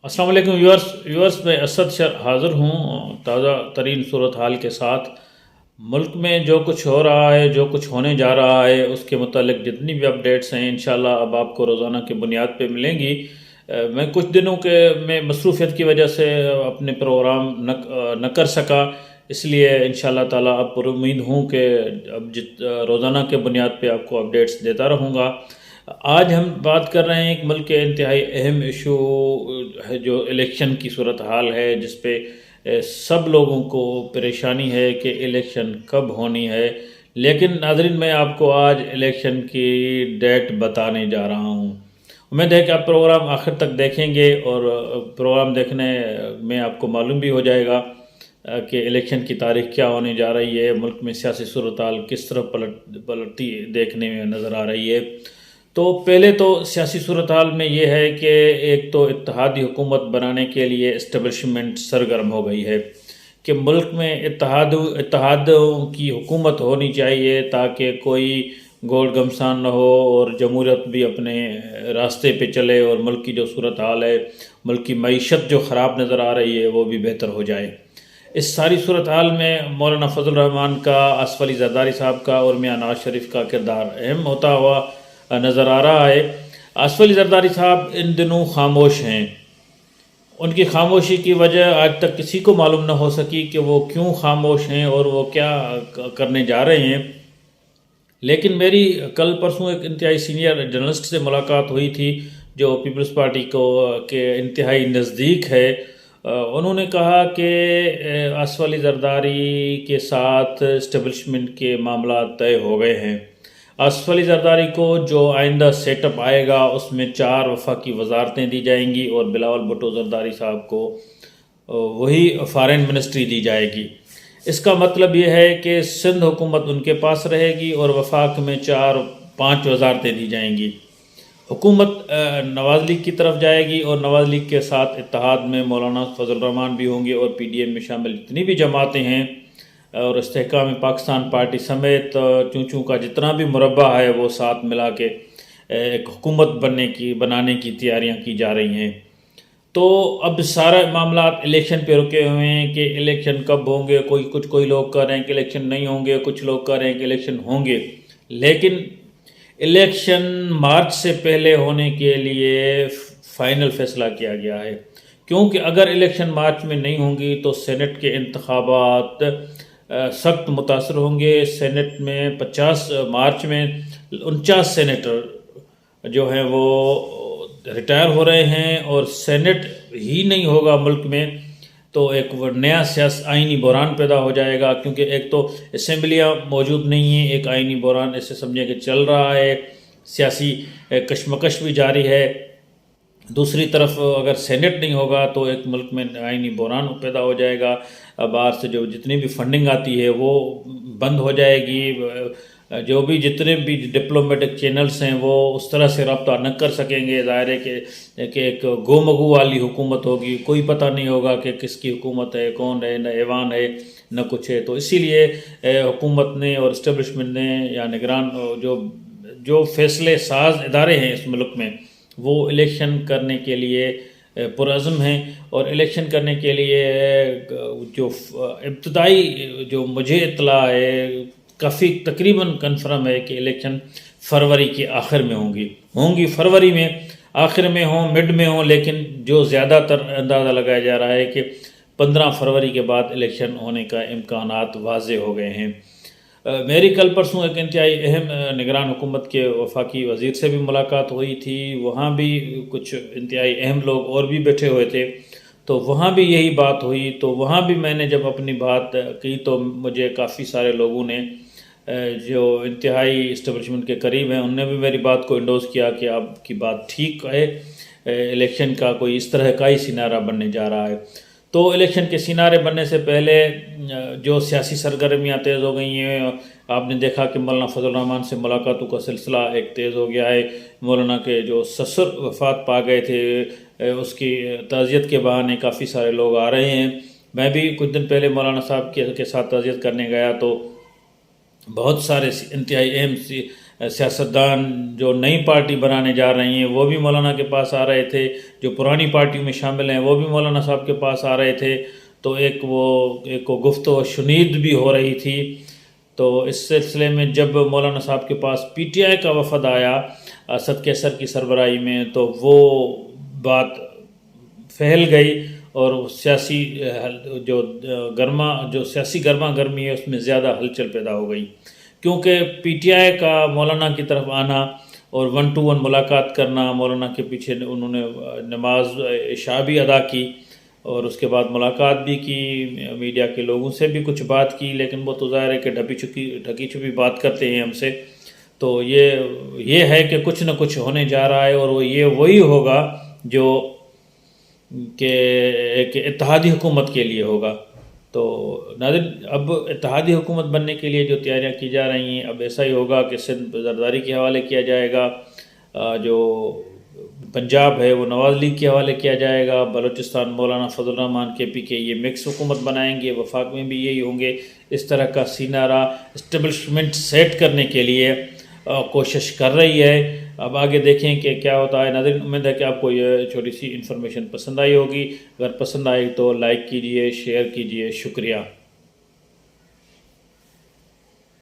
السلام علیکم ویورز میں اسد شر حاضر ہوں تازہ ترین صورتحال کے ساتھ۔ ملک میں جو کچھ ہو رہا ہے، جو کچھ ہونے جا رہا ہے، اس کے متعلق جتنی بھی اپڈیٹس ہیں انشاءاللہ اب آپ کو روزانہ کی بنیاد پہ ملیں گی۔ میں کچھ دنوں کے میں مصروفیت کی وجہ سے اپنے پروگرام نہ کر سکا، اس لیے انشاءاللہ تعالی اب پر امید ہوں کہ اب روزانہ کے بنیاد پہ آپ کو اپڈیٹس دیتا رہوں گا۔ آج ہم بات کر رہے ہیں ایک ملک کے انتہائی اہم ایشو ہے جو الیکشن کی صورتحال ہے، جس پہ سب لوگوں کو پریشانی ہے کہ الیکشن کب ہونی ہے۔ لیکن ناظرین، میں آپ کو آج الیکشن کی ڈیٹ بتانے جا رہا ہوں۔ امید ہے کہ آپ پروگرام آخر تک دیکھیں گے اور پروگرام دیکھنے میں آپ کو معلوم بھی ہو جائے گا کہ الیکشن کی تاریخ کیا ہونے جا رہی ہے، ملک میں سیاسی صورتحال کس طرح پلٹتی دیکھنے میں نظر آ رہی ہے۔ تو پہلے تو سیاسی صورتحال میں یہ ہے کہ ایک تو اتحادی حکومت بنانے کے لیے اسٹیبلشمنٹ سرگرم ہو گئی ہے کہ ملک میں اتحادوں کی حکومت ہونی چاہیے تاکہ کوئی گوڑ گمسان نہ ہو اور جمہوریت بھی اپنے راستے پہ چلے اور ملک کی جو صورتحال ہے، ملک کی معیشت جو خراب نظر آ رہی ہے وہ بھی بہتر ہو جائے۔ اس ساری صورتحال میں مولانا فضل الرحمان کا، آصف علی زرداری صاحب کا اور میاں نواز شریف کا کردار اہم ہوتا ہوا نظر آ رہا ہے۔ آصف علی زرداری صاحب ان دنوں خاموش ہیں۔ ان کی خاموشی کی وجہ آج تک کسی کو معلوم نہ ہو سکی کہ وہ کیوں خاموش ہیں اور وہ کیا کرنے جا رہے ہیں۔ لیکن میری کل پرسوں ایک انتہائی سینئر جرنلسٹ سے ملاقات ہوئی تھی جو پیپلز پارٹی کے انتہائی نزدیک ہے۔ انہوں نے کہا کہ آصف علی زرداری کے ساتھ اسٹیبلشمنٹ کے معاملات طے ہو گئے ہیں۔ آصف علی زرداری کو جو آئندہ سیٹ اپ آئے گا اس میں 4 وفاقی وزارتیں دی جائیں گی اور بلاول بھٹو زرداری صاحب کو وہی فارن منسٹری دی جائے گی۔ اس کا مطلب یہ ہے کہ سندھ حکومت ان کے پاس رہے گی اور وفاق میں 4-5 وزارتیں دی جائیں گی۔ حکومت نواز لیگ کی طرف جائے گی اور نواز لیگ کے ساتھ اتحاد میں مولانا فضل الرحمان بھی ہوں گے اور پی ڈی ایم میں شامل جتنی بھی جماعتیں ہیں اور استحکام پاکستان پارٹی سمیت چونچوں کا جتنا بھی مربع ہے وہ ساتھ ملا کے ایک حکومت بنانے کی تیاریاں کی جا رہی ہیں۔ تو اب سارے معاملات الیکشن پہ رکے ہوئے ہیں کہ الیکشن کب ہوں گے۔ کوئی لوگ کہہ رہے ہیں کہ الیکشن نہیں ہوں گے، کچھ لوگ کہہ رہے ہیں کہ الیکشن ہوں گے۔ لیکن الیکشن مارچ سے پہلے ہونے کے لیے فائنل فیصلہ کیا گیا ہے، کیونکہ اگر الیکشن مارچ میں نہیں ہوں گی تو سینٹ کے انتخابات سخت متاثر ہوں گے۔ سینٹ میں 50 مارچ میں 49 سینیٹر جو ہیں وہ ریٹائر ہو رہے ہیں اور سینٹ ہی نہیں ہوگا ملک میں تو ایک نیا آئینی بحران پیدا ہو جائے گا، کیونکہ ایک تو اسمبلیاں موجود نہیں ہیں، ایک آئینی بحران ایسے سمجھے کہ چل رہا ہے، سیاسی کشمکش بھی جاری ہے۔ دوسری طرف اگر سینٹ نہیں ہوگا تو ایک ملک میں آئینی بحران پیدا ہو جائے گا، باہر سے جو جتنی بھی فنڈنگ آتی ہے وہ بند ہو جائے گی، جو بھی جتنے بھی ڈپلومیٹک چینلز ہیں وہ اس طرح سے رابطہ نہ کر سکیں گے۔ ظاہر ہے کہ ایک گو مگو والی حکومت ہوگی، کوئی پتہ نہیں ہوگا کہ کس کی حکومت ہے، کون ہے، نہ ایوان ہے نہ کچھ ہے۔ تو اسی لیے حکومت نے اور اسٹیبلشمنٹ نے یا نگران جو فیصلے ساز ادارے ہیں اس ملک میں وہ الیکشن کرنے کے لیے پرعزم ہیں، اور الیکشن کرنے کے لیے جو ابتدائی جو مجھے اطلاع ہے کافی تقریباً کنفرم ہے کہ الیکشن فروری کے آخر میں ہوں گی فروری میں آخر میں ہوں، مڈ میں ہوں، لیکن جو زیادہ تر اندازہ لگایا جا رہا ہے کہ 15 فروری کے بعد الیکشن ہونے کا امکانات واضح ہو گئے ہیں۔ میری کل پرسوں ایک انتہائی اہم نگران حکومت کے وفاقی وزیر سے بھی ملاقات ہوئی تھی، وہاں بھی کچھ انتہائی اہم لوگ اور بھی بیٹھے ہوئے تھے، تو وہاں بھی یہی بات ہوئی۔ تو وہاں بھی میں نے جب اپنی بات کی تو مجھے کافی سارے لوگوں نے جو انتہائی اسٹیبلشمنٹ کے قریب ہیں ان نے بھی میری بات کو انڈوز کیا کہ آپ کی بات ٹھیک ہے، الیکشن کا کوئی اس طرح کا ہی سینارہ بننے جا رہا ہے۔ تو الیکشن کے سینارے بننے سے پہلے جو سیاسی سرگرمیاں تیز ہو گئی ہیں، آپ نے دیکھا کہ مولانا فضل الرحمان سے ملاقاتوں کا سلسلہ ایک تیز ہو گیا ہے۔ مولانا کے جو سسر وفات پا گئے تھے اس کی تعزیت کے بہانے کافی سارے لوگ آ رہے ہیں۔ میں بھی کچھ دن پہلے مولانا صاحب کے ساتھ تعزیت کرنے گیا تو بہت سارے انتہائی اہم سیاستدان جو نئی پارٹی بنانے جا رہی ہیں وہ بھی مولانا کے پاس آ رہے تھے، جو پرانی پارٹیوں میں شامل ہیں وہ بھی مولانا صاحب کے پاس آ رہے تھے، تو ایک گفت و شنید بھی ہو رہی تھی۔ تو اس سلسلے میں جب مولانا صاحب کے پاس پی ٹی آئی کا وفد آیا اسد کیسر کی سربراہی میں، تو وہ بات پھیل گئی اور سیاسی سیاسی گرما گرمی ہے اس میں زیادہ ہلچل پیدا ہو گئی، کیونکہ پی ٹی آئی کا مولانا کی طرف آنا اور 1 to 1 ملاقات کرنا، مولانا کے پیچھے انہوں نے نماز عشاء بھی ادا کی اور اس کے بعد ملاقات بھی کی، میڈیا کے لوگوں سے بھی کچھ بات کی، لیکن وہ تو ظاہر ہے کہ ڈھکی چھپی بات کرتے ہیں ہم سے۔ تو یہ ہے کہ کچھ نہ کچھ ہونے جا رہا ہے، اور وہی ہوگا جو کہ ایک اتحادی حکومت کے لیے ہوگا۔ تو ناظرین، اب اتحادی حکومت بننے کے لیے جو تیاریاں کی جا رہی ہیں، اب ایسا ہی ہوگا کہ سندھ زرداری کے حوالے کیا جائے گا، جو پنجاب ہے وہ نواز لیگ کے حوالے کیا جائے گا، بلوچستان مولانا فضل الرحمان کے پی کے یہ مکس حکومت بنائیں گے، وفاق میں بھی یہی ہوں گے۔ اس طرح کا سینارا اسٹیبلشمنٹ سیٹ کرنے کے لیے کوشش کر رہی ہے۔ اب آگے دیکھیں کہ کیا ہوتا ہے۔ ناظرین، امید ہے کہ آپ کو یہ چھوٹی سی انفارمیشن پسند آئی ہوگی، اگر پسند آئی تو لائک کیجئے، شیئر کیجئے، شکریہ۔